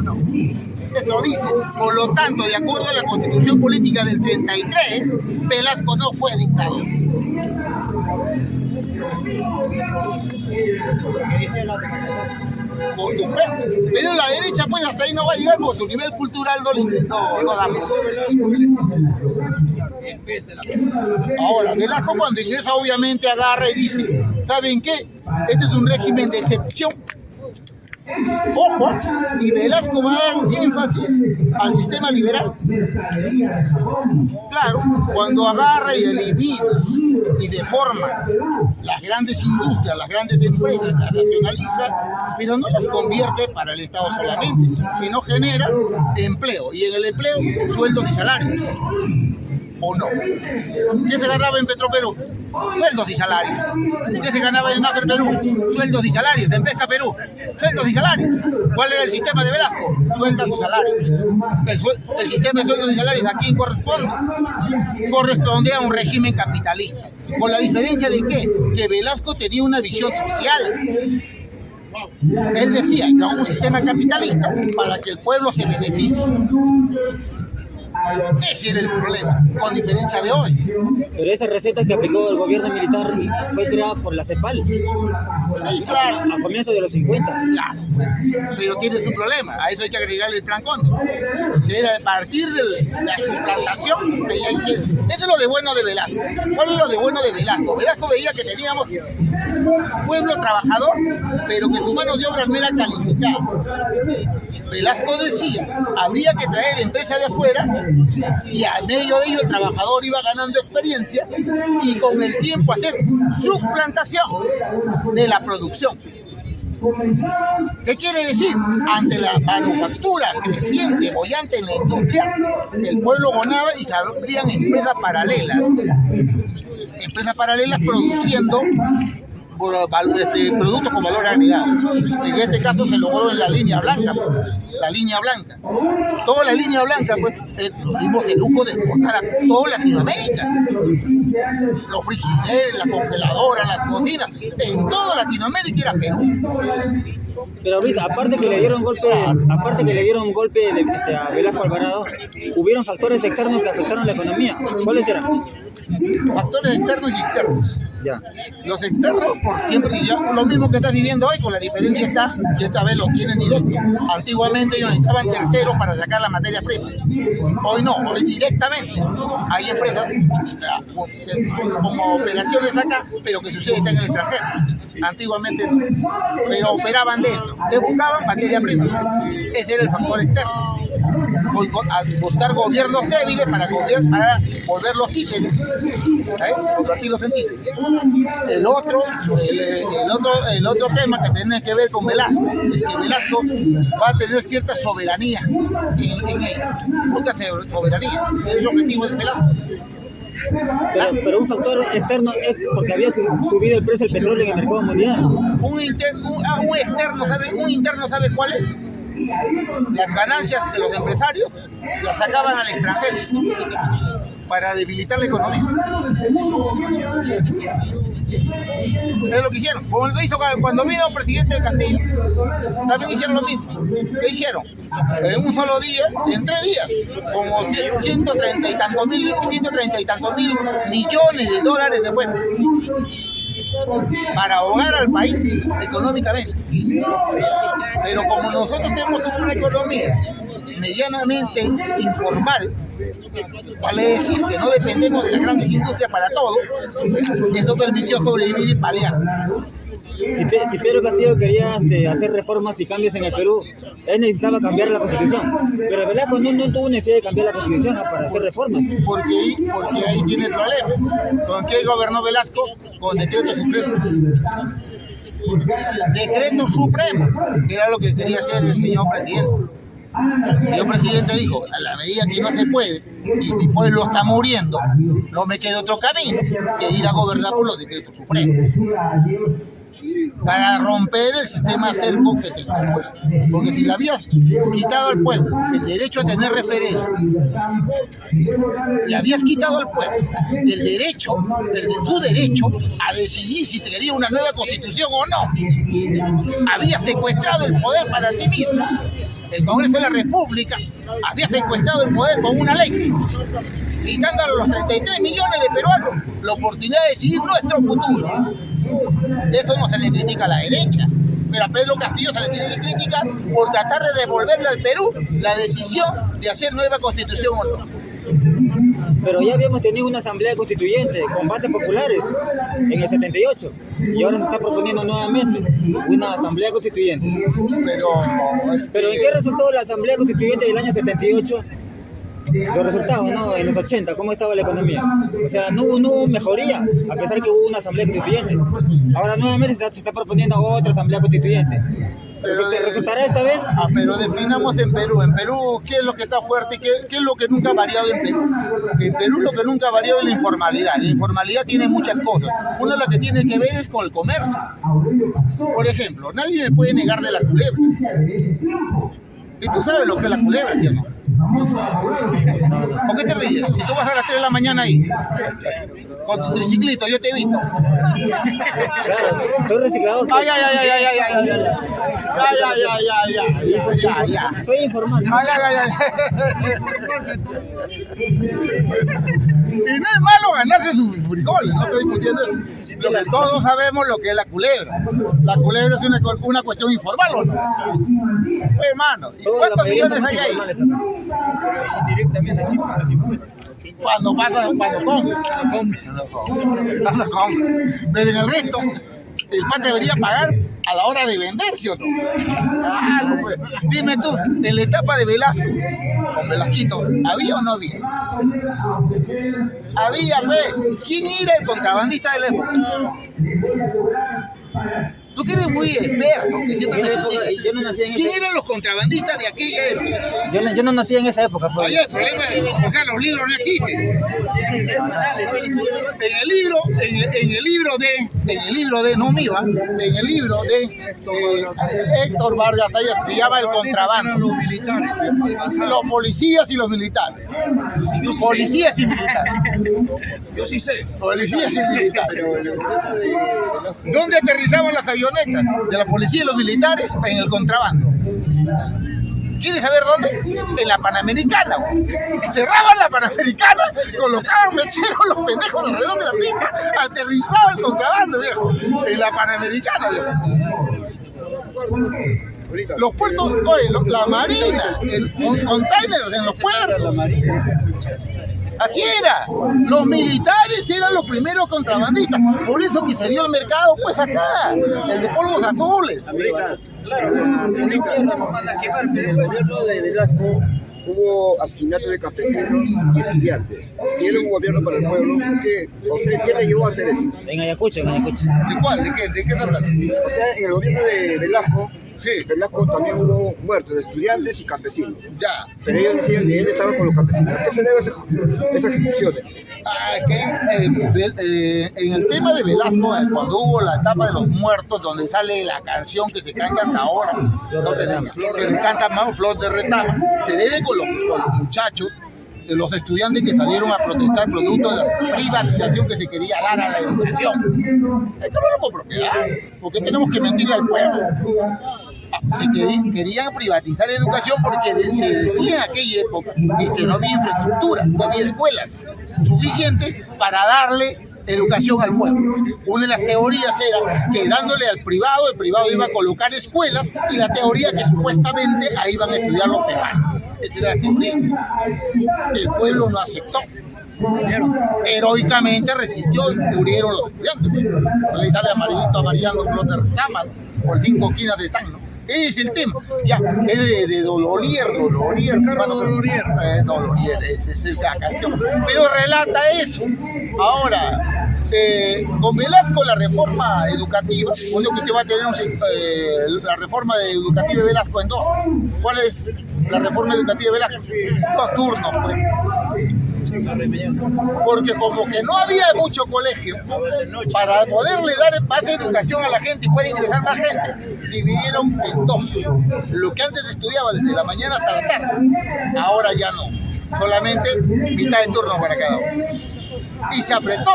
¿o no? Eso dice. Por lo tanto, de acuerdo a la Constitución Política del 33, Velasco no fue dictador. Por supuesto, pero la derecha pues hasta ahí no va a llegar por su nivel cultural, no da más. Ahora, Velasco cuando ingresa obviamente agarra y dice, ¿saben qué? Este es un régimen de excepción. Ojo, y Velasco va a dar énfasis al sistema liberal. Claro, cuando agarra y elimina y deforma las grandes industrias, las grandes empresas, las nacionaliza, pero no las convierte para el Estado solamente, sino genera empleo, y en el empleo sueldos y salarios. ¿O no? ¿Qué se ganaba en Petroperú? Sueldos y salarios. ¿Qué se ganaba en Afer Perú? Sueldos y salarios. En Pesca Perú, sueldos y salarios. ¿Cuál era el sistema de Velasco? Sueldos y salarios. El sistema de sueldos y salarios, ¿a quién corresponde? Corresponde a un régimen capitalista. Con la diferencia de que Velasco tenía una visión social. Él decía que era un sistema capitalista para que el pueblo se beneficie. Ese era el problema, con diferencia de hoy. Pero esa receta que aplicó el gobierno militar fue creada por la CEPAL. Sí, claro. A comienzos de los 50. Claro, pero tienes un problema, a eso hay que agregarle el Plan Cóndor. Era a partir de la suplantación. Eso es lo de bueno de Velasco. ¿Cuál es lo de bueno de Velasco? Velasco veía que teníamos un pueblo trabajador, pero que su mano de obra no era calificada. Velasco decía, habría que traer empresas de afuera y a medio de ello el trabajador iba ganando experiencia y con el tiempo hacer suplantación de la producción. ¿Qué quiere decir? Ante la manufactura creciente, bollante en la industria, el pueblo ganaba y se abrían empresas paralelas. Empresas paralelas produciendo productos con valor agregado. En este caso se logró en la línea blanca, la línea blanca. Toda la línea blanca, pues, tuvimos el lujo de exportar a toda Latinoamérica. Los frigideros, la congeladora, las cocinas, en toda Latinoamérica era Perú. Pero ahorita, aparte que le dieron golpe a Velasco Alvarado, hubieron factores externos que afectaron la economía. ¿Cuáles eran? Factores externos y internos. Ya. Los externos, por siempre, ya lo mismo que estás viviendo hoy, con la diferencia está que esta vez lo tienen directo. Antiguamente ellos necesitaban terceros para sacar las materias primas. Hoy no, hoy directamente. Hay empresas como operaciones acá, pero que su sede está en el extranjero. Antiguamente no, pero operaban dentro. Que buscaban materia prima. Ese era el factor externo. A buscar gobiernos débiles para volverlos títeres, convertirlos en títeres. El otro tema que tiene que ver con Velasco es que Velasco va a tener cierta soberanía en ella. Busca soberanía, es el objetivo de Velasco. Pero un factor externo es porque había subido el precio del petróleo en el mercado mundial. Un interno, ¿sabe cuál es? Las ganancias de los empresarios las sacaban al extranjero para debilitar la economía. Es lo que hicieron. Como lo hizo cuando vino el presidente del Castillo, también hicieron lo mismo. ¿Qué hicieron? En un solo día, en 3 días, como 130 y tantos mil millones de dólares de fuera, para ahogar al país económicamente. Pero como nosotros tenemos una economía medianamente informal, vale decir que no dependemos de las grandes industrias para todo, esto permitió sobrevivir y paliar. Si Pedro Castillo quería hacer reformas y cambios en el Perú, él necesitaba cambiar la Constitución. Pero Velasco no tuvo necesidad de cambiar la Constitución para hacer reformas. Porque ahí tiene el problema. ¿Con qué gobernó Velasco? Con decreto supremo. Decreto supremo, que era lo que quería hacer el señor presidente. El señor presidente dijo, a la medida que no se puede y mi pueblo está muriendo, no me queda otro camino que ir a gobernar por los decretos supremos, para romper el sistema cerco que tenía el pueblo. Porque si le habías quitado al pueblo el derecho a tener referéndum, le habías quitado al pueblo su derecho a decidir si quería una nueva constitución o no, había secuestrado el poder para sí mismo. el Congreso de la República había secuestrado el poder con una ley, quitando a los 33 millones de peruanos la oportunidad de decidir nuestro futuro. Eso no se le critica a la derecha, pero a Pedro Castillo se le tiene que criticar por tratar de devolverle al Perú la decisión de hacer nueva constitución o no. Pero ya habíamos tenido una asamblea constituyente con bases populares en el 78 y ahora se está proponiendo nuevamente una asamblea constituyente. Pero ¿en qué resultó la asamblea constituyente del año 78? Los resultados, ¿no? En los 80, ¿cómo estaba la economía? O sea, no hubo mejoría, a pesar que hubo una asamblea constituyente. Ahora nuevamente se está proponiendo otra asamblea constituyente. ¿Resultará esta vez? Pero definamos en Perú. En Perú, ¿qué es lo que está fuerte? ¿Qué es lo que nunca ha variado en Perú? En Perú lo que nunca ha variado es la informalidad. La informalidad tiene muchas cosas. Una de las que tiene que ver es con el comercio. Por ejemplo, nadie me puede negar de la culebra. ¿Y tú sabes lo que es la culebra, ¿sí o no? ¿Por qué te ríes? Si tú vas a las 3 de la mañana ahí, con tu triciclito, yo te he visto. Claro, soy reciclador. Ay. Soy informal. Y no es malo ganarse sus frijoles, no estoy discutiendo eso. Lo que todos sabemos lo que es la culebra. La culebra es una cuestión informal, ¿o no? Hermano, ¿y cuántos millones hay ahí? Directamente así Cuando compras. Pero en el resto, el PAN debería pagar a la hora de vender, ¿sí o no? Claro, pues. Dime tú, en la etapa de Velasco, con Velasquito, ¿había o no había? Había, pues. ¿Quién era el contrabandista de la época? Tú que eres muy experto, que siempre te criticas. Yo no nací en ¿Quién eran los contrabandistas de aquella época? Yo no nací en esa época. Pues. Ahí el problema es, o sea, los libros no existen. En el libro de no Miva, en el libro de Héctor Vargas Allá se llama El Contrabando. Los militares, Los policías y los militares. Policías y militares. Yo sí sé. Policías y militares. ¿Dónde aterrizaban las avionetas de la policía y los militares? En el contrabando. ¿Quieres saber dónde? En la Panamericana, güey. Cerraban la Panamericana, colocaban mecheros los pendejos alrededor de la pista, aterrizaba el contrabando, viejo. En la Panamericana, viejo. Los puertos, oye, la marina, containers en los puertos. Así era. Los militares eran los primeros contrabandistas. Por eso que se dio el mercado, pues acá, el de polvos azules. Claro, en el gobierno de Velasco hubo asesinatos de campesinos y estudiantes. Si era un gobierno para el pueblo, ¿quién le llevó a hacer eso? En Ayacucho. ¿De cuál? ¿De qué estás hablando? O sea, en el gobierno de Velasco, Sí. Velasco también hubo muertos de estudiantes y campesinos. Ya. Pero ellos decían que él estaba con los campesinos. ¿A qué se deben esas ejecuciones? En el tema de Velasco, cuando hubo la etapa de los muertos, donde sale la canción que se canta hasta ahora, que se canta más Flor de Retama, se debe con los muchachos, los estudiantes que salieron a protestar producto de la privatización que se quería dar a la educación. Hay que hablarlo con propiedad. ¿Por qué tenemos que mentirle al pueblo? Querían privatizar la educación porque se decía en aquella época que no había infraestructura, no había escuelas suficientes para darle educación al pueblo. Una de las teorías era que dándole al privado, el privado iba a colocar escuelas, y la teoría que supuestamente ahí iban a estudiar los peruanos. Esa era la teoría. El pueblo no aceptó. Heroicamente resistió y murieron los estudiantes. Ahí sale amarillito, amarillando Flor de Retama, por 5 quinas de están, ¿no? Ese es el tema. Ya, es de Dolorier. Dolorier, esa es la canción. Pero relata eso. Ahora, con Velasco la reforma educativa, cuando que usted va a tener la reforma educativa de Velasco en dos. ¿Cuál es la reforma educativa de Velasco? 2 turnos, pues. Porque como que no había mucho colegio para poderle dar más educación a la gente y puede ingresar más gente, dividieron en 2. Lo que antes estudiaba desde la mañana hasta la tarde, ahora ya no, solamente mitad de turno para cada uno. Y se apretó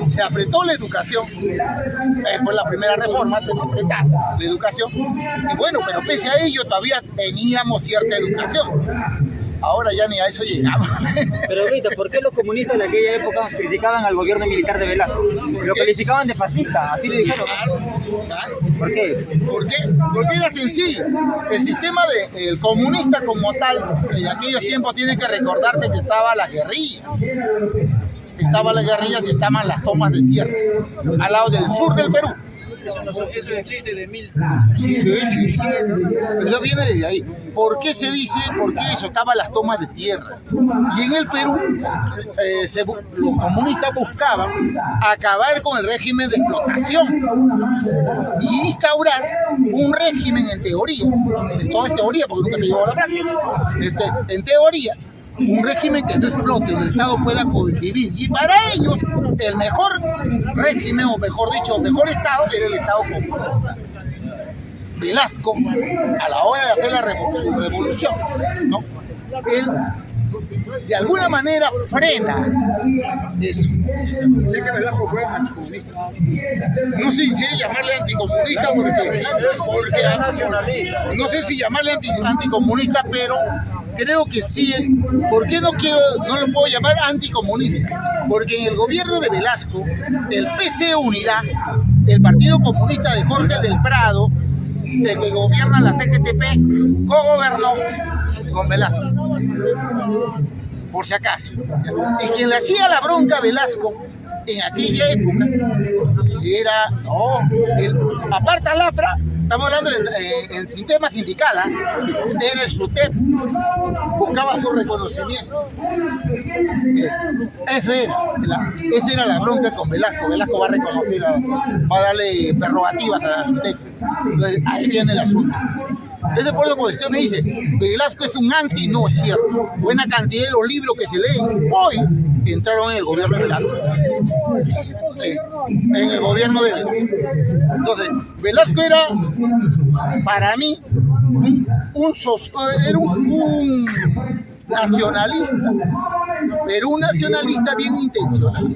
Se apretó la educación, fue la primera reforma, se apretar la educación, y bueno, pero pese a ello todavía teníamos cierta educación. Ahora ya ni a eso llegamos. Pero ahorita, ¿por qué los comunistas de aquella época criticaban al gobierno militar de Velasco? Lo calificaban de fascista, así lo dijeron. Claro. ¿Por qué? ¿Por qué? Porque era sencillo. El sistema del comunista como tal, en aquellos tiempos tienes que recordarte que estaban las guerrillas. Estaban las guerrillas y estaban las tomas de tierra, al lado del sur del Perú. Eso existe de 1800. Sí. Eso viene desde ahí. ¿Por qué se dice? Porque eso estaban las tomas de tierra. Y en el Perú, los comunistas buscaban acabar con el régimen de explotación y instaurar un régimen en teoría, todo es teoría porque nunca se llevó a la práctica, en teoría, un régimen que no explote, donde el Estado pueda convivir. Y para ellos, el mejor régimen, o mejor dicho, el mejor Estado, era el Estado comunista. Velasco, a la hora de hacer su revolución, ¿no? Él, de alguna manera, frena eso. Sé que Velasco fue anticomunista. No sé si llamarle anticomunista porque era nacionalista. no sé si llamarle anticomunista, pero creo que sí. ¿Por qué no lo puedo llamar anticomunista? Porque en el gobierno de Velasco, el PC Unidad, el Partido Comunista de Jorge del Prado, el que gobierna la CGTP, cogobernó con Velasco, por si acaso. Y quien le hacía la bronca a Velasco en aquella época era, aparta Lafra, estamos hablando en tema sindical, era el SUTEP, buscaba su reconocimiento. Esa era la bronca con Velasco. Velasco va a reconocer, va a darle prerrogativas a la SUTEP. Entonces, ahí viene el asunto. Es de por eso cuando usted me dice, Velasco es un anti, no es cierto. Buena cantidad de los libros que se leen hoy entraron en el gobierno de Velasco. Sí, en el gobierno de Velasco. Entonces, Velasco era, para mí, era un nacionalista, pero un nacionalista bien intencionado.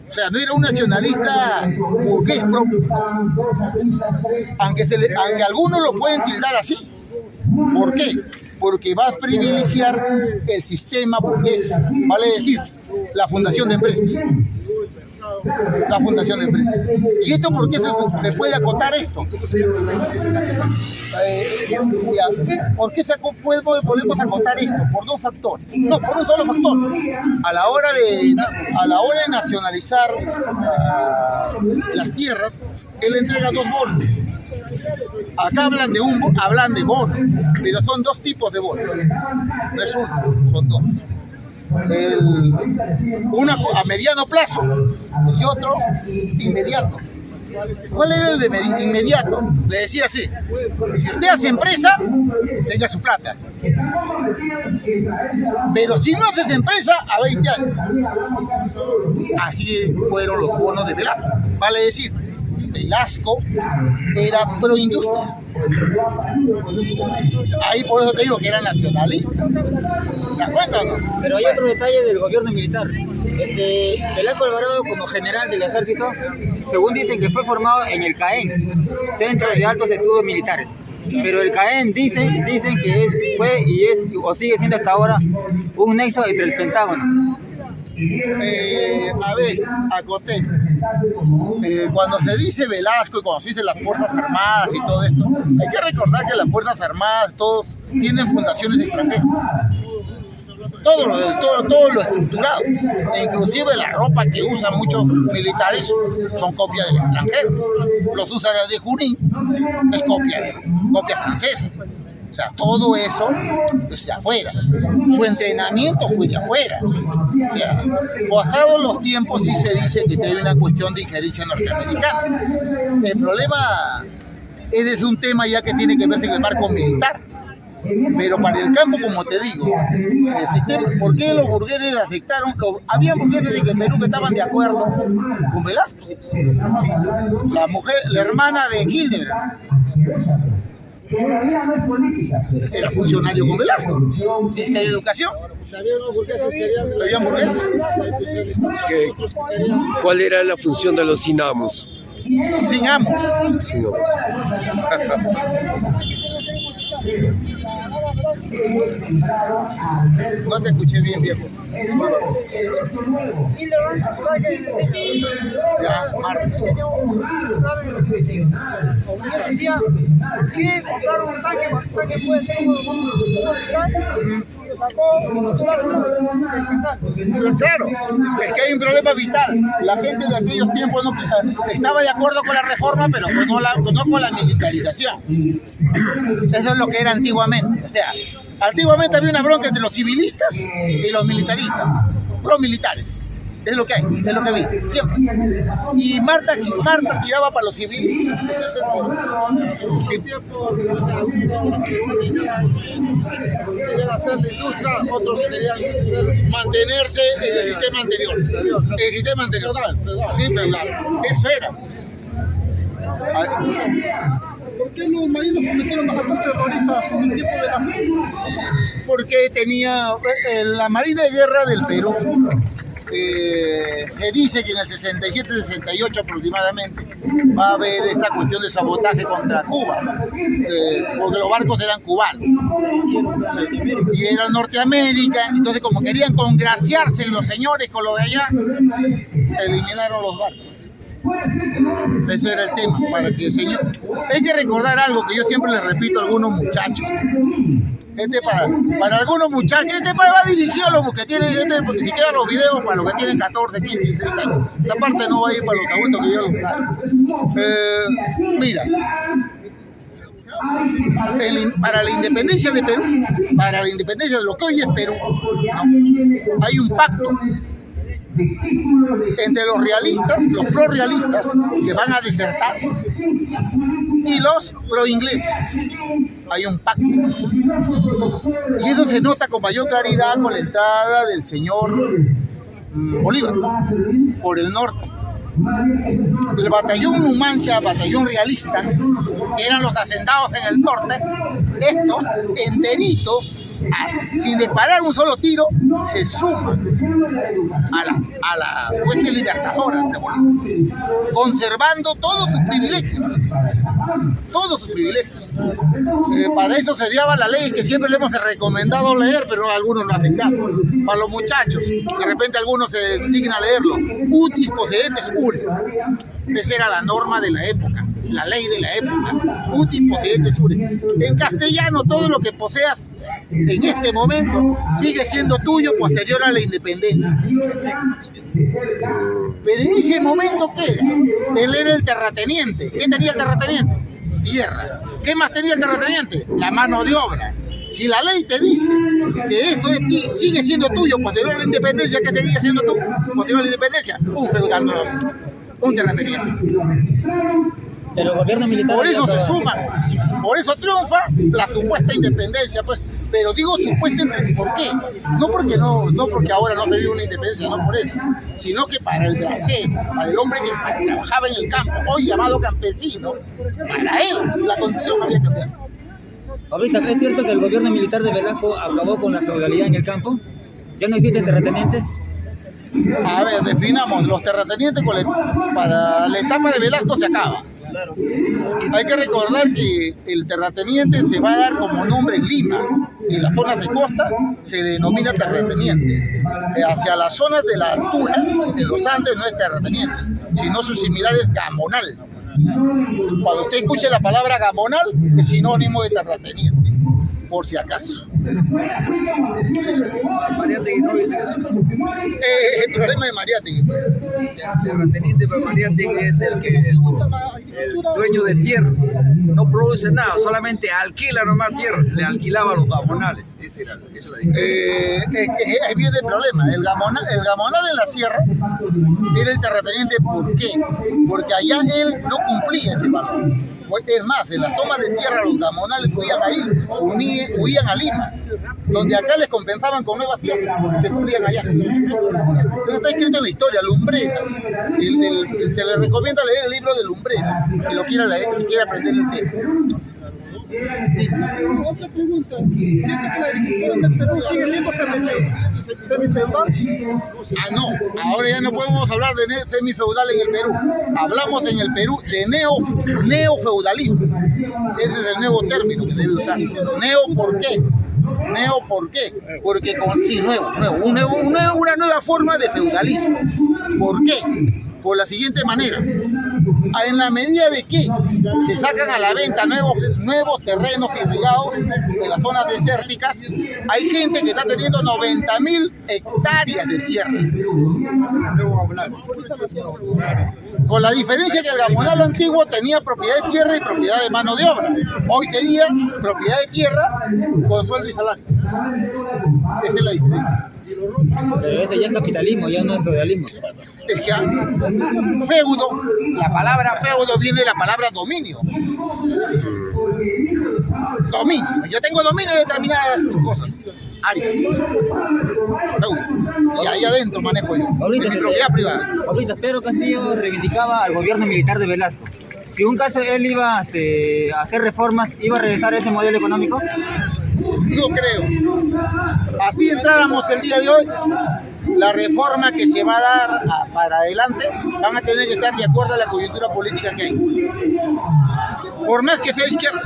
O sea, no era un nacionalista burgués propio, aunque algunos lo pueden tildar así. ¿Por qué? Porque va a privilegiar el sistema burgués, vale decir, la fundación de empresas. La fundación de empresas. ¿Y esto por qué se puede acotar esto? ¿Por qué podemos acotar esto? Por dos factores. No, por un solo factor. A la hora de nacionalizar las tierras, él entrega dos bonos. Acá hablan de bono, pero son dos tipos de bono. No es uno, son dos. Uno a mediano plazo y otro inmediato. ¿Cuál era el de inmediato? Le decía así: si usted hace empresa, tenga su plata, pero si no haces empresa, a 20 años. Así fueron los bonos de Velasco. Vale decir, Velasco era proindustria. Ahí por eso te digo que era nacionalista. ¿Te das cuenta o no? Pero hay otro detalle del gobierno militar. Velasco Alvarado, como general del ejército, según dicen que fue formado en el CAEN, Centro de Altos Estudios Militares. Pero el CAEN dicen que fue y es o sigue siendo hasta ahora un nexo entre el Pentágono. A ver, acoté. Cuando se dice Velasco y cuando se dice las Fuerzas Armadas y todo esto, hay que recordar que las Fuerzas Armadas todos tienen fundaciones extranjeras. Todo lo estructurado, e inclusive la ropa que usan muchos militares son copias del extranjero. Los usuarios de Junín es copia francesa. O sea, todo eso es de afuera. Su entrenamiento fue de afuera. O sea, pasados los tiempos sí se dice que hay una cuestión de injerencia norteamericana. El problema es un tema ya que tiene que verse en el marco militar. Pero para el campo, como te digo, el sistema, ¿por qué los burgueses aceptaron? Había burgueses de Perú que estaban de acuerdo con Velasco. La hermana de Hildebrandt, Era funcionario con Velasco. Ministerio de Educación. Habían burgueses. ¿Cuál era la función de los Sinamos? Sin amos. No te escuché bien, viejo. Ya, Marta. Y decía, ¿por qué compraron un tanque? Un tanque puede ser un y lo sacó Claro, es que hay un problema vital. La gente de aquellos tiempos no estaba de acuerdo con la reforma, pero no con la militarización. Eso es lo que era antiguamente. O sea, antiguamente había una bronca entre los civilistas y los militaristas, pro-militares. Es lo que hay, es lo que vi, siempre. Y Marta tiraba para los civilistas. Ese es el tema. En sus tiempos, algunos querían hacer la industria, otros querían mantenerse en el sistema anterior. El sistema anterior. Sí, feudal. Eso era. ¿Por qué los marinos cometieron actos terroristas en el tiempo de Velasco? Porque tenía la Marina de Guerra del Perú. Se dice que en el 67-68 aproximadamente va a haber esta cuestión de sabotaje contra Cuba, ¿no? Porque los barcos eran cubanos y eran Norteamérica, entonces como querían congraciarse los señores con los de allá, eliminaron los barcos. Ese era el tema, para que el señor... Hay que recordar algo que yo siempre les repito a algunos muchachos. Para algunos muchachos, va dirigido a los que tienen, ni siquiera los videos para los que tienen 14, 15, 16 años. Esta parte no va a ir para los adultos que yo lo saben. Mira, para la independencia de Perú, para la independencia de lo que hoy es Perú, ¿no? Hay un pacto entre los realistas, los pro-realistas, que van a desertar, y los pro-ingleses. Hay un pacto. Y eso se nota con mayor claridad con la entrada del señor Bolívar por el norte. El batallón Numancia, batallón realista, que eran los hacendados en el norte, estos enterito, sin disparar un solo tiro, se suman a la huestes libertadoras de Bolívar, conservando todos sus privilegios. Todos sus privilegios. Para eso se dio la ley que siempre le hemos recomendado leer, pero algunos no hacen caso. Para los muchachos, de repente algunos se dignan a leerlo. Utis possedetes ure. Esa era la norma de la época, la ley de la época. Utis possedetes ure. En castellano, todo lo que poseas en este momento sigue siendo tuyo posterior a la independencia. Pero en ese momento, ¿qué era? Él era el terrateniente. ¿Qué tenía el terrateniente? Tierra. ¿Qué más tenía el terrateniente? La mano de obra. Si la ley te dice que eso sigue siendo tuyo posterior a la independencia, ¿qué seguía siendo tú posterior a la independencia? Un feudal nuevo, un terrateniente. Pero el gobierno militar... Por eso se suman, por eso triunfa la supuesta independencia, pues. Pero digo supuesta, ¿por qué? No porque ahora no se vive una independencia, no por eso, sino que para el bracero, para el hombre que trabajaba en el campo, hoy llamado campesino, para él la condición había cambiado. Ahorita, ¿es cierto que el gobierno militar de Velasco acabó con la feudalidad en el campo? ¿Ya no existen terratenientes? A ver, definamos, los terratenientes para la etapa de Velasco se acaba. Hay que recordar que el terrateniente se va a dar como nombre en Lima. En las zonas de costa se denomina terrateniente. Hacia las zonas de la altura, en los Andes, no es terrateniente, sino su similar es gamonal. Cuando usted escuche la palabra gamonal, es sinónimo de terrateniente, por si acaso. Mariátegui no dice eso. El problema de Mariátegui. Terrateniente para Mariátegui es el dueño de tierras. No produce nada, solamente alquila nomás tierras. Le alquilaba a los gamonales. Esa es la diferencia. Ahí viene el problema. El gamonal en la sierra era el terrateniente. ¿Por qué? Porque allá él no cumplía ese valor. Es más, de las tomas de tierra los gamonales huían a Lima, donde acá les compensaban con nuevas tierras, se perdían allá. Eso está escrito en la historia, Lumbreras. Se le recomienda leer el libro de Lumbreras, si lo quiere leer, si quiere aprender el tema. Otra pregunta. ¿Cierto que la agricultura en el Perú sigue siendo semifeudal? Ah, no, ahora ya no podemos hablar de semifeudal en el Perú. Hablamos en el Perú de neofeudalismo. Ese es el nuevo término que debe usar. ¿Neo por qué? ¿Neo por qué? Porque una nueva forma de feudalismo. ¿Por qué? Por la siguiente manera. En la medida de que se sacan a la venta nuevos terrenos irrigados en las zonas desérticas, hay gente que está teniendo 90.000 hectáreas de tierra. Con la diferencia que el gamonal antiguo tenía propiedad de tierra y propiedad de mano de obra. Hoy sería propiedad de tierra con sueldo y salario. Esa es la diferencia. Pero ese ya es capitalismo, ya no es feudalismo. Es que feudo, la palabra feudo viene de la palabra dominio. Dominio. Yo tengo dominio de determinadas cosas, áreas. Feudo. Y ahí adentro manejo yo. Es mi propiedad privada. Ahorita Pedro Castillo reivindicaba al gobierno militar de Velasco. Si un caso él iba a hacer reformas, ¿iba a regresar a ese modelo económico? No creo. Así entráramos el día de hoy, la reforma que se va a dar para adelante van a tener que estar de acuerdo a la coyuntura política que hay. Por más que sea izquierda.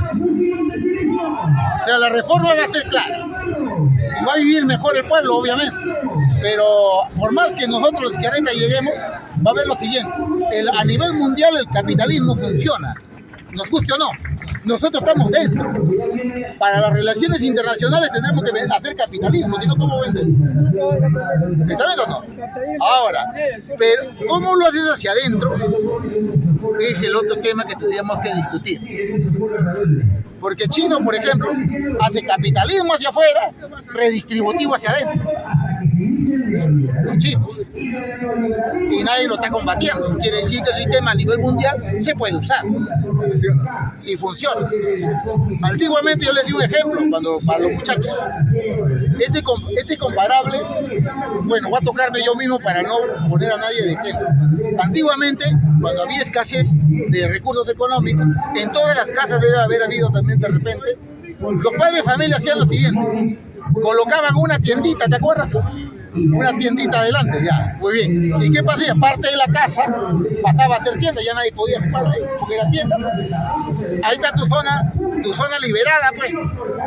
O sea, la reforma va a ser clara. Va a vivir mejor el pueblo, obviamente. Pero por más que nosotros los izquierdistas lleguemos, va a haber lo siguiente. A nivel mundial el capitalismo funciona. Nos guste o no. Nosotros estamos dentro. Para las relaciones internacionales tendremos que hacer capitalismo, si no, ¿cómo venden? ¿Está bien o no? Ahora, pero ¿cómo lo haces hacia adentro? Es el otro tema que tendríamos que discutir. Porque China, por ejemplo, hace capitalismo hacia afuera, redistributivo hacia adentro. Los chinos. Y nadie lo está combatiendo. Quiere decir que el sistema a nivel mundial se puede usar. Y funciona. Antiguamente yo les di un ejemplo para los muchachos. Este es comparable. Bueno, voy a tocarme yo mismo para no poner a nadie de ejemplo. Antiguamente, cuando había escasez de recursos económicos, en todas las casas debe haber habido también de repente, los padres de familia hacían lo siguiente. Colocaban una tiendita, ¿te acuerdas tú? Una tiendita adelante, ya, muy bien. ¿Y qué pasaba? Parte de la casa pasaba a ser tienda, ya nadie podía jugar ahí, porque era tienda. Ahí está tu zona liberada, pues.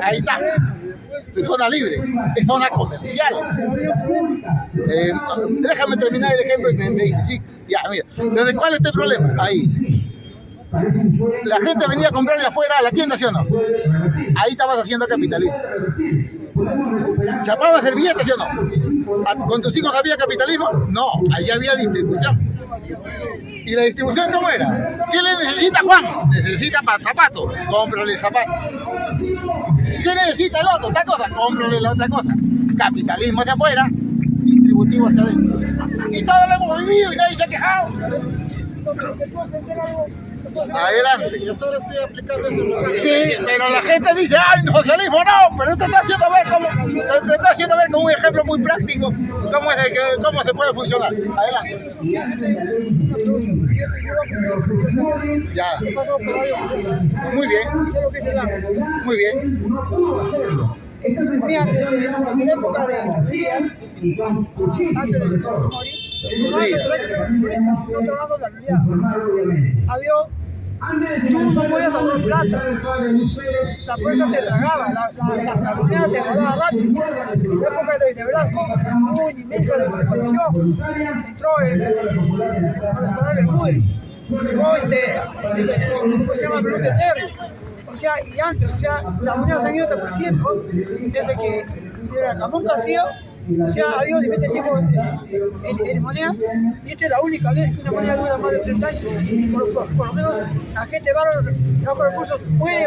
Ahí está, tu zona libre, es zona comercial. Déjame terminar el ejemplo y me dice, sí, ya, mira, ¿desde cuál es este problema? Ahí. La gente venía a comprar de afuera a la tienda, ¿sí o no? Ahí estabas haciendo capitalismo. ¿Chapabas el billete, sí o no? ¿Con tus hijos había capitalismo? No, ahí había distribución. ¿Y la distribución cómo era? ¿Qué le necesita Juan? Necesita zapatos, cómprale zapatos. ¿Qué necesita el otro? Tal cosa, cómprale la otra cosa. Capitalismo hacia afuera, distributivo hacia adentro. Y todo lo hemos vivido y nadie se ha quejado. Adelante. Y hasta ahora sigue aplicando eso. Sí, pero la gente dice, ¡ay, socialismo no! Pero te está haciendo ver como un ejemplo muy práctico cómo se puede funcionar. Adelante. Ya. Muy bien. Muy bien. Mira, desde la época de Lilian, antes de morir, no hablando de la realidad. Tú no podías ahorrar plata, la fuerza te tragaba, la moneda se guardaba rápido. En la época de Velasco hubo una inmensa devaluación, entró el Bermúdez, llegó ¿cómo se llama? Perú de Terry. O sea, y antes, la moneda se ha ido desapareciendo desde que era Ramón Castillo. O sea, ha habido diferentes tipos de monedas y esta es la única vez que una moneda dura más de 30 años. Por lo menos la gente de bajo recursos puede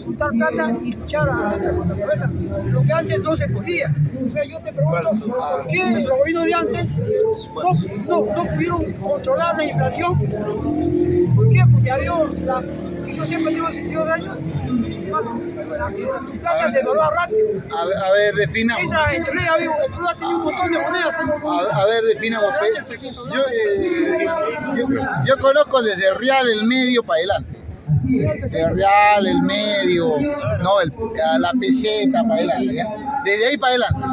juntar plata y luchar a la pobreza, lo que antes no se podía. O sea, yo te pregunto, ¿por qué los gobiernos de antes no pudieron controlar la inflación? ¿Por qué? Porque había que yo siempre digo 62 años, la plata se valora rápido. A ver, definamos. El Perú ha tenido un montón de monedas. A ver, definamos. Yo conozco desde el real, el medio para adelante. El real, el medio, no, la peseta para adelante, ¿ya? Desde ahí para adelante.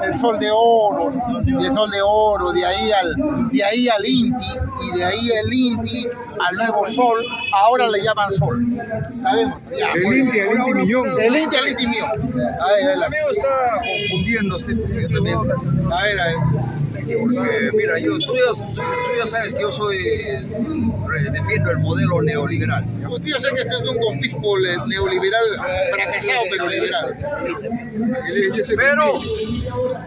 El sol de oro, y el sol de oro, de ahí al Inti, y de ahí el Inti al nuevo sol, ahora le llaman sol. ¿Sabemos? Ya, del Inti al Inti Millón. Del Inti al Inti Millón. El amigo está confundiéndose, yo también. A ver. Porque, mira, tú ya sabes que yo defiendo el modelo neoliberal. Usted ya sabe que este es un conpisco neoliberal fracasado, pero liberal. Pero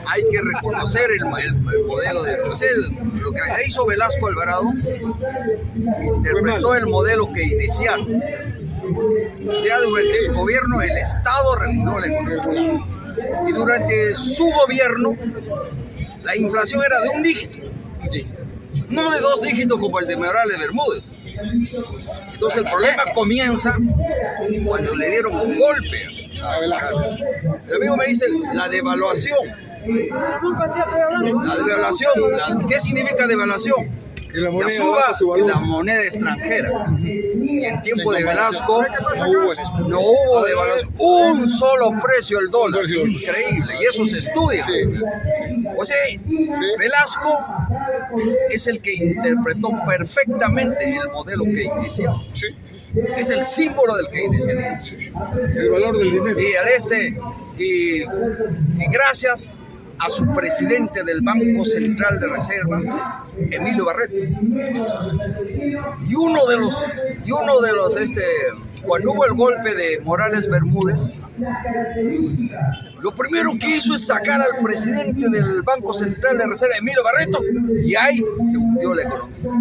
hay que reconocer el modelo de... O sea, lo que hizo Velasco Alvarado, interpretó el modelo keynesiano. O sea, durante su gobierno el Estado reguló la economía. Y durante su gobierno la inflación era de un dígito, no de 2 dígitos como el de Morales Bermúdez. Entonces el problema comienza cuando le dieron un golpe a Velasco. El amigo me dice la devaluación. La devaluación, ¿qué significa devaluación? Que la moneda suba la moneda extranjera. Y en tiempo de Velasco no hubo devaluación, un solo precio el dólar, increíble, y eso se estudia. O sea, Velasco es el que interpretó perfectamente el modelo keynesiano. Es el símbolo del keynesianismo. El valor del dinero. Y gracias a su presidente del Banco Central de Reserva, Emilio Barreto. Y uno de los cuando hubo el golpe de Morales Bermúdez, lo primero que hizo es sacar al presidente del Banco Central de Reserva, Emilio Barreto, y ahí se hundió la economía.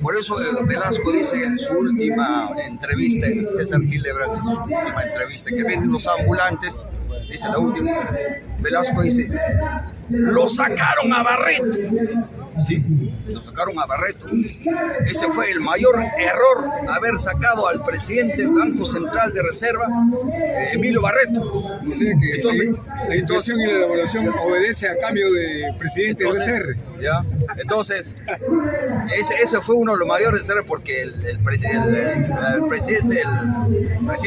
Por eso Velasco dice en su última entrevista, en César Gilebran, en su última entrevista que venden los ambulantes, dice la última, Velasco dice, lo sacaron a Barreto. Sí, lo sacaron a Barreto. Ese fue el mayor error, haber sacado al presidente del Banco Central de Reserva, Emilio Barreto. O sea que la inflación y la devaluación obedece a cambio de presidente del BCR. ¿Ya? Entonces, ese fue uno de los mayores errores, porque el presidente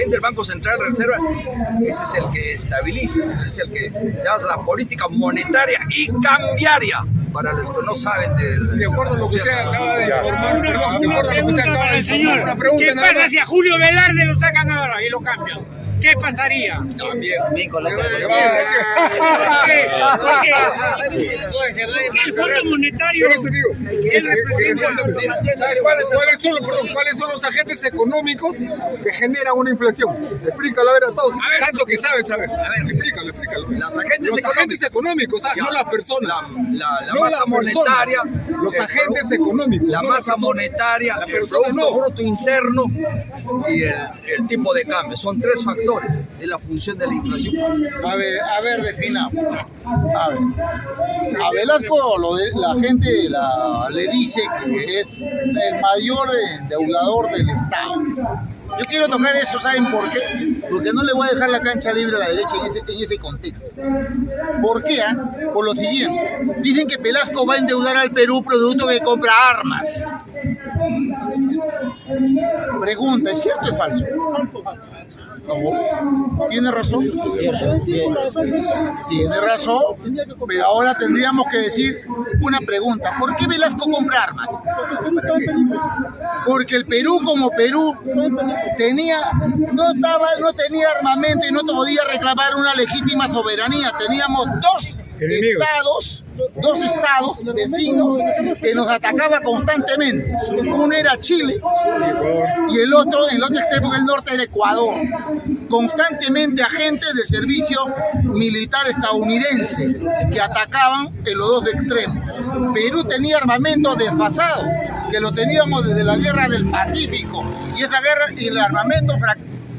del Banco Central de Reserva, ese es el que estabiliza, ese es el que hace la política monetaria y cambiaria. Para los que no saben de acuerdo a lo que usted acaba de informar, una pregunta para el señor. ¿Qué pasa si a Julio Velarde lo sacan ahora y lo cambian? ¿Qué pasaría? También. Porque el Fondo Monetario ¿Cuáles son los agentes económicos que generan una inflación? Explícalo a ver a todos. Tanto que sabes saber. Explícalo. Los agentes económicos, no las personas. La masa monetaria. Los agentes económicos. La masa monetaria, el Producto Bruto Interno y el tipo de cambio. Son 3 factores de la función de la inflación. A ver, definamos. A Velasco la gente le dice que es el mayor endeudador del Estado. Yo quiero tocar eso, ¿saben por qué? Porque no le voy a dejar la cancha libre a la derecha en ese contexto. ¿Por qué? Por lo siguiente. Dicen que Velasco va a endeudar al Perú producto que compra armas. Pregunta, ¿es cierto o es falso? Falso. No, ¿tiene razón? Tiene razón, pero ahora tendríamos que decir una pregunta. ¿Por qué Velasco compra armas? Porque el Perú como Perú no tenía armamento y no podía reclamar una legítima soberanía. Teníamos dos estados vecinos que nos atacaban constantemente. Uno era Chile y el otro, en el otro extremo del norte, era Ecuador. Constantemente agentes del servicio militar estadounidense que atacaban en los dos extremos. Perú tenía armamento desfasado, que lo teníamos desde la guerra del Pacífico. Y esa guerra y el armamento,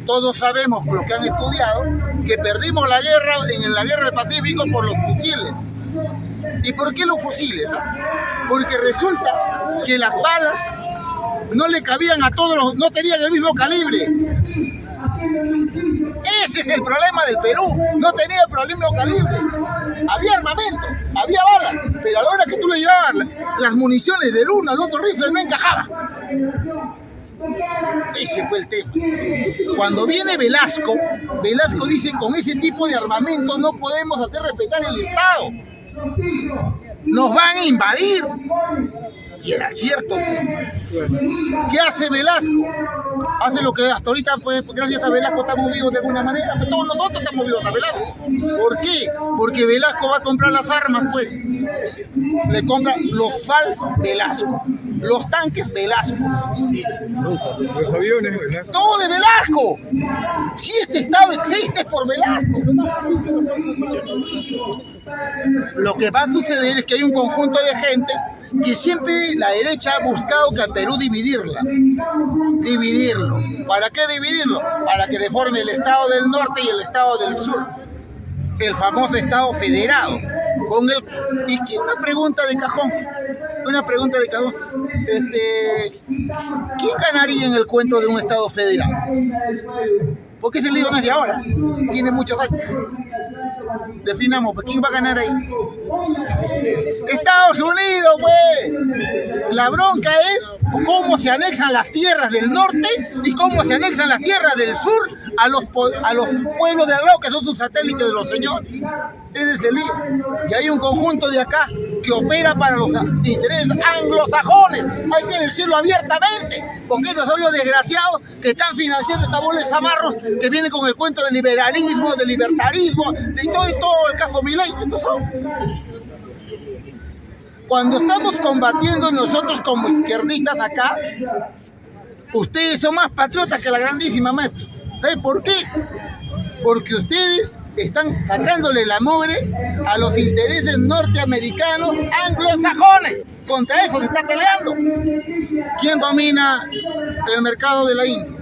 todos sabemos, los que han estudiado, que perdimos la guerra en la guerra del Pacífico por los fusiles. ¿Y por qué los fusiles? Porque resulta que las balas no le cabían a todos no tenían el mismo calibre. Ese es el problema del Perú, no tenía el mismo calibre. Había armamento, había balas, pero a la hora que tú le llevabas las municiones del uno al otro rifle no encajaba. Ese fue el tema. Cuando viene Velasco dice, con ese tipo de armamento no podemos hacer respetar el Estado. Nos van a invadir. Y era cierto. ¿Qué hace Velasco? Hace lo que hasta ahorita, pues, gracias a Velasco estamos vivos de alguna manera, pero todos nosotros estamos vivos a Velasco. ¿Por qué? Porque Velasco va a comprar las armas, pues. Le compra los falsos Velasco, los tanques Velasco. Los aviones, Velasco. Todo de Velasco. Si este Estado existe es por Velasco. Lo que va a suceder es que hay un conjunto de gente que siempre la derecha ha buscado que al Perú dividirlo. ¿Para qué dividirlo? Para que deforme el Estado del Norte y el Estado del Sur. El famoso Estado federado. Y que una pregunta de cajón. ¿Quién ganaría en el cuento de un Estado federal? Porque ese lío no es de ahora. Tiene muchos años. Definamos, ¿quién va a ganar ahí? Estados Unidos, pues. La bronca es cómo se anexan las tierras del norte y cómo se anexan las tierras del sur a los pueblos de al lado, que son sus satélites de los señores. Ese es el lío. Y hay un conjunto de acá que opera para los intereses anglosajones. Hay que decirlo abiertamente, porque esos son los desgraciados que están financiando esta bola de zamarros que vienen con el cuento del liberalismo, del libertarismo, de todo el caso Milei. Cuando estamos combatiendo nosotros como izquierdistas acá, ustedes son más patriotas que la grandísima maestra. ¿Sabe por qué? Porque ustedes están sacándole la mugre a los intereses norteamericanos anglosajones. Contra eso se está peleando. ¿Quién domina el mercado de la India?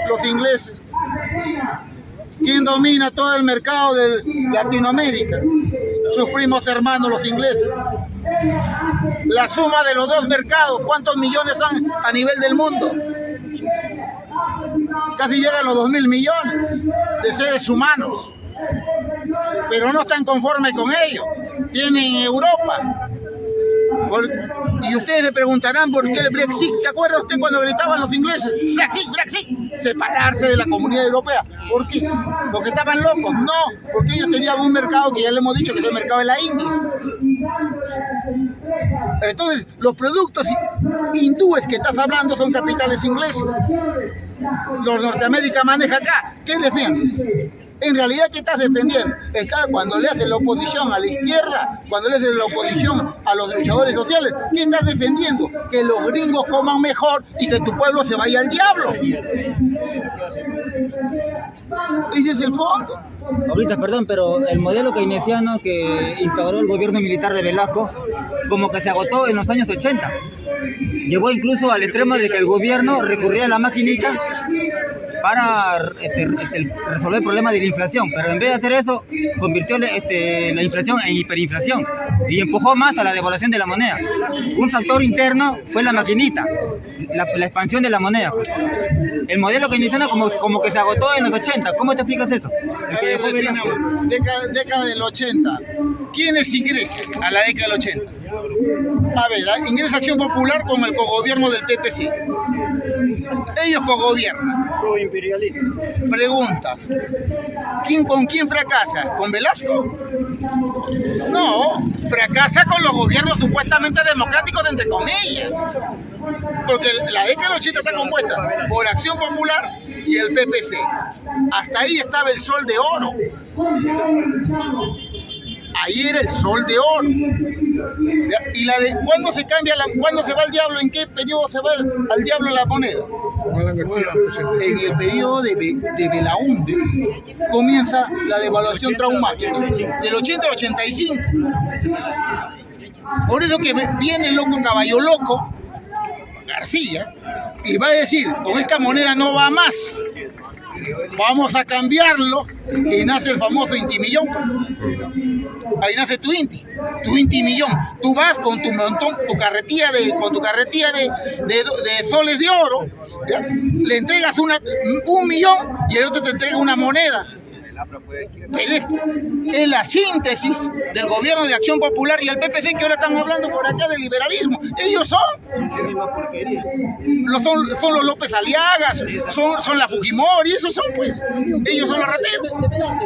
Los ingleses. ¿Quién domina todo el mercado de Latinoamérica? Sus primos hermanos, los ingleses. La suma de los dos mercados, ¿cuántos millones son a nivel del mundo? Casi llegan a los 2.000 millones de seres humanos. Pero no están conformes con ello. Tienen Europa. Y ustedes se preguntarán por qué el Brexit. ¿Se acuerda usted cuando gritaban los ingleses? Brexit, Brexit. Separarse de la comunidad europea. ¿Por qué? ¿Porque estaban locos? No, porque ellos tenían un mercado que ya le hemos dicho que es el mercado de la India. Entonces, los productos hindúes que estás hablando son capitales ingleses. Los Norteamérica maneja acá. ¿Qué defiendes? En realidad, ¿qué estás defendiendo? Cuando le haces la oposición a la izquierda, cuando le haces la oposición a los luchadores sociales, ¿qué estás defendiendo? Que los gringos coman mejor y que tu pueblo se vaya al diablo. Ese es el fondo. Ahorita, perdón, pero el modelo keynesiano que instauró el gobierno militar de Velasco, como que se agotó en los años 80. Llegó incluso al extremo de que el gobierno recurría a la maquinita para resolver el problema de la inflación, pero en vez de hacer eso, convirtió la inflación en hiperinflación y empujó más a la devaluación de la moneda. Un factor interno fue la maquinita, la expansión de la moneda. Pues. El modelo keynesiano como que se agotó en los 80. ¿Cómo te explicas eso? Década del 80. ¿Quiénes ingresan a la década del 80? A ver, ingresa Acción Popular con el cogobierno del PPC. Ellos cogobiernan. Pregunta, ¿con quién fracasa? ¿Con Velasco? No, fracasa con los gobiernos supuestamente democráticos, entre comillas. Porque la década del 80 está compuesta por Acción Popular y el PPC. Hasta ahí estaba el sol de oro. Ahí era el sol de oro. Y ¿cuándo se cambia cuándo se va al diablo? ¿En qué periodo se va al diablo la moneda? En el periodo de Belaúnde comienza la devaluación traumática, del 80 al 85. Por eso que viene el loco caballo loco, García, y va a decir, con esta moneda no va más. Vamos a cambiarlo y nace el famoso Intimillón. Ahí nace tu Inti Millón. Tú vas con tu montón, con tu carretilla de soles de oro, ¿ya? Le entregas un millón y el otro te entrega una moneda El APRA fue de izquierda. Es la síntesis del gobierno de Acción Popular y el PPC que ahora están hablando por acá de liberalismo. Ellos son los López Aliagas, son la Fujimori, esos son pues. Ellos son los rateros. Mira.